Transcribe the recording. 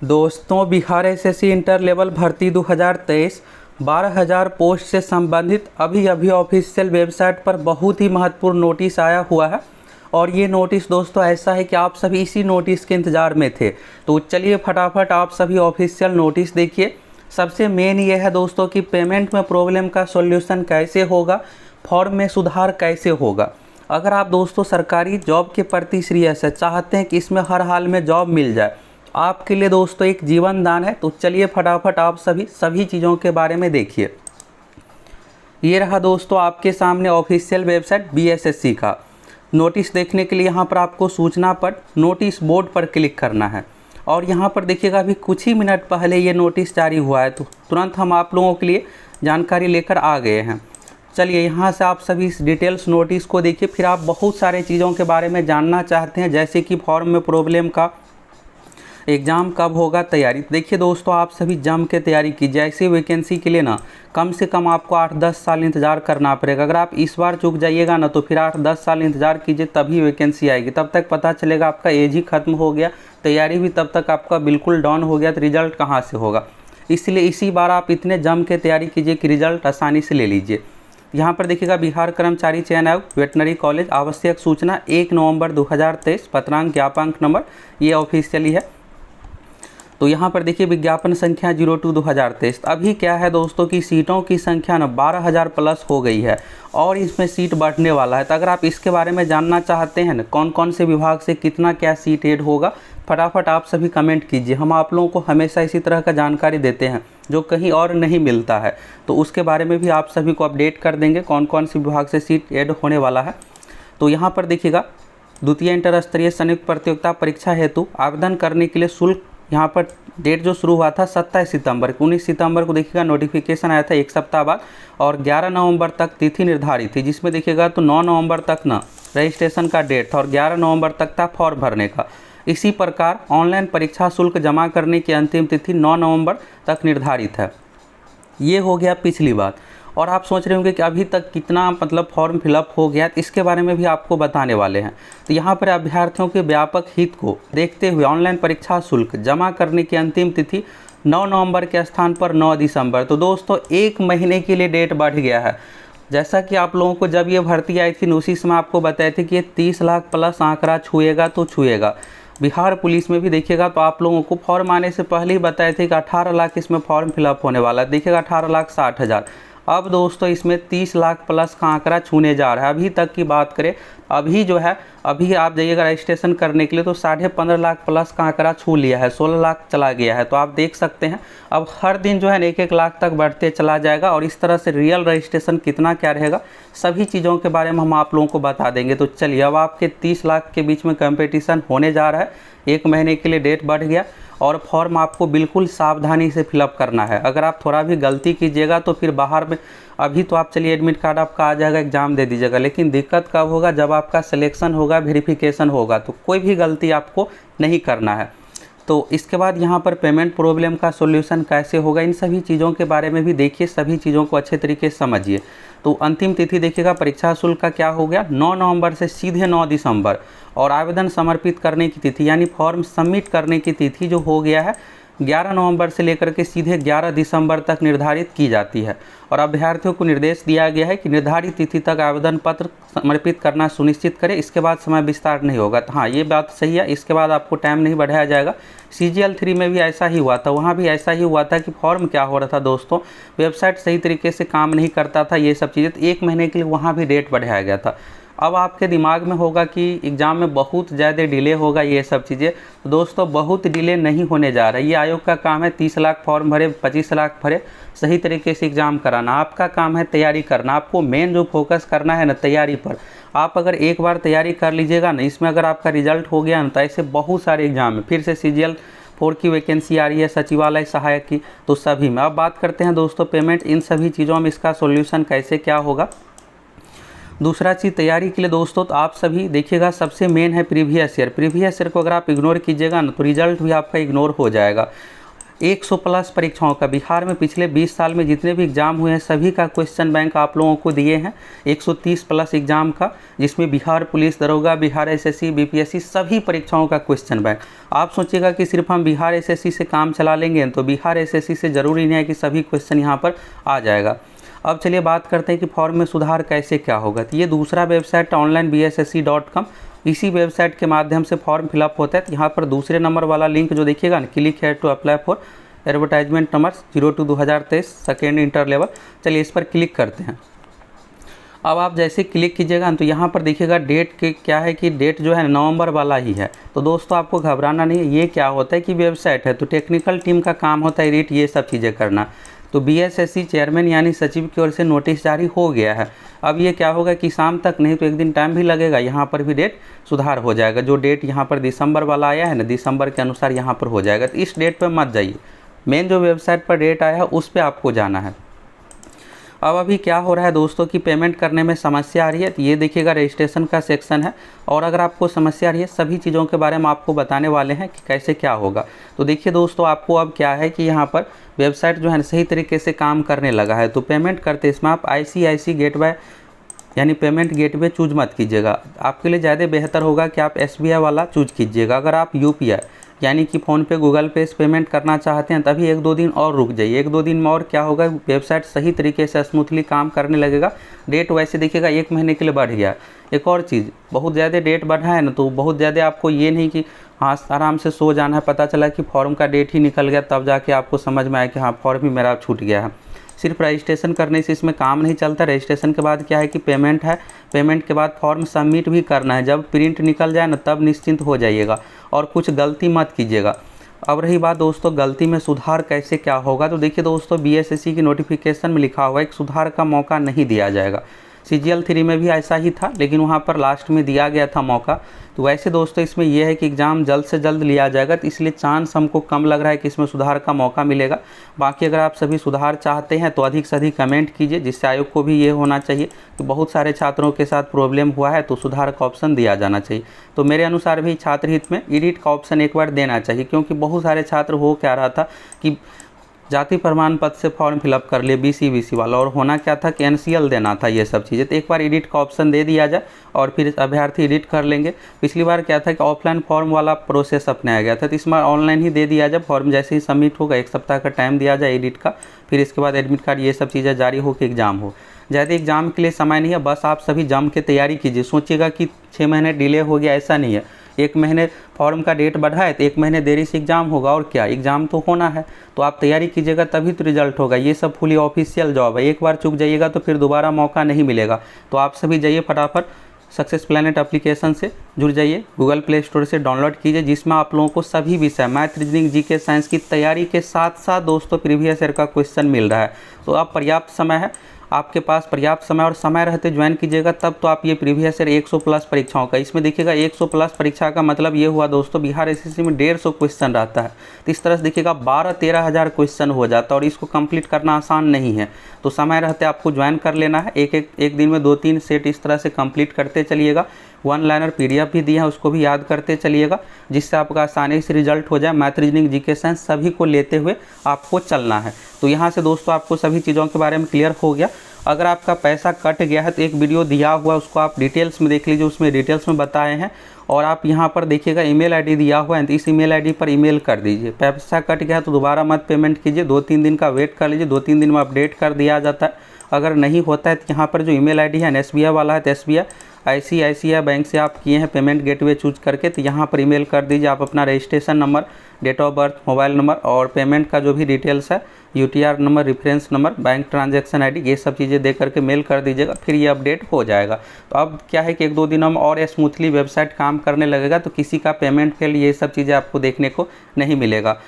दोस्तों, Bihar SSC inter level भर्ती 2023 12,000 post से संबंधित अभी अभी ऑफिशियल वेबसाइट पर बहुत ही महत्वपूर्ण नोटिस आया हुआ है। और ये नोटिस दोस्तों ऐसा है कि आप सभी इसी नोटिस के इंतज़ार में थे। तो चलिए फटाफट आप सभी ऑफिशियल नोटिस देखिए। सबसे मेन ये है दोस्तों कि पेमेंट में प्रॉब्लम का सॉल्यूशन कैसे होगा, फॉर्म में सुधार कैसे होगा। अगर आप दोस्तों सरकारी जॉब के प्रति सीरियस है, चाहते हैं कि इसमें हर हाल में जॉब मिल जाए, आपके लिए दोस्तों एक जीवन दान है। तो चलिए फटाफट आप सभी चीज़ों के बारे में देखिए। ये रहा दोस्तों आपके सामने ऑफिशियल वेबसाइट बीएसएससी का। नोटिस देखने के लिए यहाँ पर आपको सूचना पर नोटिस बोर्ड पर क्लिक करना है। और यहाँ पर देखिएगा अभी कुछ ही मिनट पहले ये नोटिस जारी हुआ है, तो तुरंत हम आप लोगों के लिए जानकारी लेकर आ गए हैं। चलिए यहाँ से आप सभी इस डिटेल्स नोटिस को देखिए। फिर आप बहुत सारे चीज़ों के बारे में जानना चाहते हैं, जैसे कि फॉर्म में प्रॉब्लम का, एग्ज़ाम कब होगा, तैयारी। देखिए दोस्तों आप सभी जम के तैयारी कीजिए। ऐसी वैकेंसी के लिए ना कम से कम आपको 8-10 साल इंतज़ार करना पड़ेगा। अगर आप इस बार चूक जाइएगा ना तो फिर 8-10 साल इंतज़ार कीजिए, तभी वैकेंसी आएगी। तब तक पता चलेगा आपका एज ही ख़त्म हो गया, तैयारी भी तब तक आपका बिल्कुल डाउन हो गया, तो रिज़ल्ट कहाँ से होगा। इसलिए इसी बार आप इतने जम के तैयारी कीजिए कि रिज़ल्ट आसानी से ले लीजिए। यहाँ पर देखिएगा बिहार कर्मचारी चयन आयोग वेटनरी कॉलेज, आवश्यक सूचना 1 नवंबर 2023, पत्रांक ज्ञापांक नंबर, ये ऑफिशियली है। तो यहाँ पर देखिए विज्ञापन संख्या 02/2023। अभी क्या है दोस्तों कि सीटों की संख्या ना 12,000 प्लस हो गई है और इसमें सीट बढ़ने वाला है। तो अगर आप इसके बारे में जानना चाहते हैं ना कौन कौन से विभाग से कितना क्या सीट ऐड होगा, फटाफट आप सभी कमेंट कीजिए। हम आप लोगों को हमेशा इसी तरह का जानकारी देते हैं जो कहीं और नहीं मिलता है, तो उसके बारे में भी आप सभी को अपडेट कर देंगे कौन कौन से विभाग से सीट ऐड होने वाला है। तो यहाँ पर देखिएगा द्वितीय इंटर स्तरीय संयुक्त प्रतियोगिता परीक्षा हेतु आवेदन करने के लिए शुल्क, यहाँ पर डेट जो शुरू हुआ था 27 सितंबर, 19 सितंबर को देखिएगा नोटिफिकेशन आया था एक सप्ताह बाद, और 11 नवंबर तक तिथि निर्धारित थी, जिसमें देखिएगा तो 9 नवंबर तक ना रजिस्ट्रेशन का डेट था और 11 नवंबर तक था फॉर्म भरने का। इसी प्रकार ऑनलाइन परीक्षा शुल्क जमा करने की अंतिम तिथि 9 नवंबर तक निर्धारित है। ये हो गया पिछली बात। और आप सोच रहे होंगे कि अभी तक कितना फॉर्म फिलअप हो गया, तो इसके बारे में भी आपको बताने वाले हैं। तो यहाँ पर अभ्यर्थियों के व्यापक हित को देखते हुए ऑनलाइन परीक्षा शुल्क जमा करने की अंतिम तिथि 9 नवंबर के स्थान पर 9 दिसंबर। तो दोस्तों 1 महीने के लिए डेट बढ़ गया है। जैसा कि आप लोगों को जब ये भर्ती आई थी उसी समय आपको बताए थे कि ये 30 लाख प्लस आंकड़ा छुएगा तो छुएगा। बिहार पुलिस में भी देखिएगा तो आप लोगों को फॉर्म आने से पहले ही बताए थे कि 18 लाख इसमें फॉर्म फिलअप होने वाला है। देखिएगा 18,60,000। अब दोस्तों इसमें 30 लाख प्लस का आंकड़ा छूने जा रहा है। अभी तक की बात करें, अभी जो है अभी आप जाइएगा रजिस्ट्रेशन करने के लिए तो 15.5 लाख प्लस का आंकड़ा छू लिया है, 16 लाख चला गया है। तो आप देख सकते हैं अब हर दिन जो है 1-1 लाख तक बढ़ते चला जाएगा। और इस तरह से रियल रजिस्ट्रेशन कितना क्या रहेगा, सभी चीज़ों के बारे में हम आप लोगों को बता देंगे। तो चलिए अब आपके 30 लाख के बीच में कंपटीशन होने जा रहा है। 1 महीने के लिए डेट बढ़ गया और फॉर्म आपको बिल्कुल सावधानी से फिलअप करना है। अगर आप थोड़ा भी गलती कीजिएगा तो फिर बाहर में, अभी तो आप चलिए एडमिट कार्ड आपका आ जाएगा, एग्ज़ाम दे दीजिएगा, लेकिन दिक्कत कब होगा, जब आपका सिलेक्शन होगा, वेरिफिकेशन होगा, तो कोई भी गलती आपको नहीं करना है। तो इसके बाद यहाँ पर पेमेंट प्रॉब्लम का सॉल्यूशन कैसे होगा, इन सभी चीज़ों के बारे में भी देखिए, सभी चीज़ों को अच्छे तरीके से समझिए। तो अंतिम तिथि देखिएगा परीक्षा शुल्क का क्या हो गया, 9 नवंबर से सीधे 9 दिसंबर। और आवेदन समर्पित करने की तिथि यानी फॉर्म सबमिट करने की तिथि जो हो गया है 11 नवंबर से लेकर के सीधे 11 दिसंबर तक निर्धारित की जाती है। और अभ्यर्थियों को निर्देश दिया गया है कि निर्धारित तिथि तक आवेदन पत्र समर्पित करना सुनिश्चित करें, इसके बाद समय विस्तार नहीं होगा। तो हाँ, ये बात सही है, इसके बाद आपको टाइम नहीं बढ़ाया जाएगा। CGL 3 में भी ऐसा ही हुआ था, वहाँ भी ऐसा ही हुआ था कि फॉर्म क्या हो रहा था दोस्तों, वेबसाइट सही तरीके से काम नहीं करता था, ये सब चीज़ें, तो 1 महीने के लिए वहाँ भी डेट बढ़ाया गया था। अब आपके दिमाग में होगा कि एग्ज़ाम में बहुत ज़्यादा डिले होगा, ये सब चीज़ें। तो दोस्तों बहुत डिले नहीं होने जा रहा है। ये आयोग का काम है 30 लाख फॉर्म भरे, 25 लाख भरे, सही तरीके से एग्ज़ाम कराना। आपका काम है तैयारी करना। आपको मेन जो फोकस करना है ना तैयारी पर। आप अगर एक बार तैयारी कर लीजिएगा ना, इसमें अगर आपका रिजल्ट हो गया ना, तो ऐसे बहुत सारे एग्ज़ाम है। फिर से CGL 4 की वैकेंसी आ रही है, सचिवालय सहायक की, तो सभी में। अब बात करते हैं दोस्तों पेमेंट, इन सभी चीज़ों में इसका सोल्यूशन कैसे क्या होगा। दूसरा चीज़ तैयारी के लिए दोस्तों, तो आप सभी देखिएगा सबसे मेन है प्रीवियस ईयर। प्रीवियस ईयर को अगर आप इग्नोर कीजिएगा ना तो रिजल्ट भी आपका इग्नोर हो जाएगा। 100 प्लस परीक्षाओं का बिहार में पिछले 20 साल में जितने भी एग्ज़ाम हुए हैं सभी का क्वेश्चन बैंक आप लोगों को दिए हैं। 130 प्लस एग्ज़ाम का, जिसमें बिहार पुलिस दरोगा, बिहार एसएससी, बीपीएससी सभी परीक्षाओं का क्वेश्चन बैंक। आप सोचिएगा कि सिर्फ हम बिहार एसएससी से काम चला लेंगे, तो बिहार एसएससी से ज़रूरी नहीं है कि सभी क्वेश्चन यहाँ पर आ जाएगा। अब चलिए बात करते हैं कि फॉर्म में सुधार कैसे क्या होगा। तो ये दूसरा वेबसाइट onlinebssc.com, इसी वेबसाइट के माध्यम से फॉर्म फिलअप होता है। तो यहाँ पर दूसरे नंबर वाला लिंक जो देखिएगा ना, क्लिक है to apply for advertisement number 02/2023 second inter level. चलिए इस पर क्लिक करते हैं। अब आप जैसे क्लिक कीजिएगा तो यहाँ पर देखिएगा डेट के क्या है कि डेट जो है नवंबर वाला ही है। तो दोस्तों आपको घबराना नहीं है। ये क्या होता है कि वेबसाइट है तो टेक्निकल टीम का काम होता है एडिट ये सब चीज़ें करना। तो बीएसएससी चेयरमैन यानी सचिव की ओर से नोटिस जारी हो गया है। अब ये क्या होगा कि शाम तक नहीं तो एक दिन टाइम भी लगेगा, यहाँ पर भी डेट सुधार हो जाएगा। जो डेट यहाँ पर दिसंबर वाला आया है ना, दिसंबर के अनुसार यहाँ पर हो जाएगा। तो इस डेट पर मत जाइए, मेन जो वेबसाइट पर डेट आया है उस पर आपको जाना है। अब अभी क्या हो रहा है दोस्तों कि पेमेंट करने में समस्या आ रही है। तो ये देखिएगा रजिस्ट्रेशन का सेक्शन है, और अगर आपको समस्या आ रही है सभी चीज़ों के बारे में आपको बताने वाले हैं कि कैसे क्या होगा। तो देखिए दोस्तों, आपको अब क्या है कि यहाँ पर वेबसाइट जो है सही तरीके से काम करने लगा है। तो पेमेंट करते इसमें आप ICICI गेटवे यानी पेमेंट गेटवे चूज मत कीजिएगा। आपके लिए ज़्यादा बेहतर होगा कि आप SBI वाला चूज कीजिएगा। अगर आप UPI यानी कि फ़ोनपे, गूगल पे से पेमेंट करना चाहते हैं तभी 1-2 दिन और रुक जाइए। 1-2 दिन में और क्या होगा, वेबसाइट सही तरीके से स्मूथली काम करने लगेगा। डेट वैसे देखिएगा 1 महीने के लिए बढ़ गया। एक और चीज़, बहुत ज़्यादा डेट बढ़ा है ना, तो बहुत ज़्यादा आपको ये नहीं कि हाँ आराम से सो जाना है, पता चला कि फॉर्म का डेट ही निकल गया तब जाके आपको समझ में आया कि हाँ फॉर्म ही मेरा छूट गया है। सिर्फ रजिस्ट्रेशन करने से इसमें काम नहीं चलता। रजिस्ट्रेशन के बाद क्या है कि पेमेंट है, पेमेंट के बाद फॉर्म सबमिट भी करना है। जब प्रिंट निकल जाए ना तब निश्चिंत हो जाइएगा और कुछ गलती मत कीजिएगा। अब रही बात दोस्तों गलती में सुधार कैसे क्या होगा, तो देखिए दोस्तों बीएसएससी की नोटिफिकेशन में लिखा हुआ है कि सुधार का मौका नहीं दिया जाएगा। CGL 3 में भी ऐसा ही था, लेकिन वहाँ पर लास्ट में दिया गया था मौका। तो वैसे दोस्तों इसमें यह है कि एग्ज़ाम जल्द से जल्द लिया जाएगा, तो इसलिए चांस हमको कम लग रहा है कि इसमें सुधार का मौका मिलेगा। बाकी अगर आप सभी सुधार चाहते हैं तो अधिक से अधिक कमेंट कीजिए, जिससे आयोग को भी ये होना चाहिए कि बहुत सारे छात्रों के साथ प्रॉब्लम हुआ है तो सुधार का ऑप्शन दिया जाना चाहिए। तो मेरे अनुसार भी छात्र हित में एडिट का ऑप्शन एक बार देना चाहिए, क्योंकि बहुत सारे छात्र हो क्या रहा था कि जाति प्रमाण पत्र से फॉर्म फिलअप कर लिए BC वाला, और होना क्या था कि NCL देना था ये सब चीज़ें। तो एक बार एडिट का ऑप्शन दे दिया जाए और फिर अभ्यर्थी एडिट कर लेंगे। पिछली बार क्या था कि ऑफलाइन फॉर्म वाला प्रोसेस अपनाया गया था, तो इस बार ऑनलाइन ही दे दिया जाए। फॉर्म जैसे ही सबमिट होगा 1 सप्ताह का टाइम दिया जाए एडिट का, फिर इसके बाद एडमिट कार्ड ये सब चीज़ें जारी हो के एग्ज़ाम हो। ज़्यादा एग्ज़ाम के लिए समय नहीं है, बस आप सभी जम के तैयारी कीजिए। सोचिएगा कि 6 महीने डिले हो गया, ऐसा नहीं है। 1 महीने फॉर्म का डेट बढ़ा है तो 1 महीने देरी से एग्ज़ाम होगा, और क्या एग्ज़ाम तो होना है। तो आप तैयारी कीजिएगा तभी तो रिजल्ट होगा। ये सब फुली ऑफिशियल जॉब है, एक बार चूक जाइएगा तो फिर दोबारा मौका नहीं मिलेगा। तो आप सभी जाइए फटाफट सक्सेस प्लैनेट एप्लीकेशन से जुड़ जाइए, गूगल प्ले स्टोर से डाउनलोड कीजिए, जिसमें आप लोगों को सभी विषय मैथ, रीजनिंग, GK, साइंस की तैयारी के साथ साथ दोस्तों प्रीवियस ईयर का क्वेश्चन मिल रहा है। तो अब पर्याप्त समय है आपके पास, पर्याप्त समय और समय रहते ज्वाइन कीजिएगा, तब तो आप ये प्रीवियस ईयर 100 प्लस परीक्षाओं का, इसमें देखिएगा 100 प्लस परीक्षा का मतलब ये हुआ दोस्तों बिहार SSC में 150 क्वेश्चन रहता है। तो इस तरह से देखिएगा 12-13 हज़ार क्वेश्चन हो जाता है, और इसको कंप्लीट करना आसान नहीं है। तो समय रहते आपको ज्वाइन कर लेना है। एक दिन में 2-3 सेट इस तरह से कंप्लीट करते चलिएगा। 1 लाइनर PDF भी दिया है, उसको भी याद करते चलिएगा, जिससे आपका आसानी से रिजल्ट हो जाए। मैथ, रीजनिंग, GK, साइंस सभी को लेते हुए आपको चलना है। तो यहाँ से दोस्तों आपको सभी चीज़ों के बारे में क्लियर हो गया। अगर आपका पैसा कट गया है तो एक वीडियो दिया हुआ, उसको आप डिटेल्स में देख लीजिए, उसमें डिटेल्स में बताए हैं। और आप यहाँ पर देखिएगा ईमेल ID दिया हुआ है, तो इस ईमेल ID पर ईमेल कर दीजिए। पैसा कट गया तो दोबारा मत पेमेंट कीजिए, 2-3 दिन का वेट कर लीजिए, 2-3 दिन में अपडेट कर दिया जाता है। अगर नहीं होता है तो यहाँ पर जो ईमेल ID है SBI वाला है, तो SBI ICICI बैंक से आप किए हैं पेमेंट गेटवे चूज करके, तो यहाँ पर ईमेल कर दीजिए। आप अपना registration number, date of birth, mobile number और पेमेंट का जो भी डिटेल्स है, UTR number, reference number, bank transaction ID, ये सब चीज़ें दे करके मेल कर दीजिएगा, फिर ये अपडेट हो जाएगा। तो अब क्या है कि 1-2 दिनों में और स्मूथली वेबसाइट काम करने लगेगा, तो किसी का पेमेंट के लिए ये सब चीज़ें आपको देखने को नहीं मिलेगा।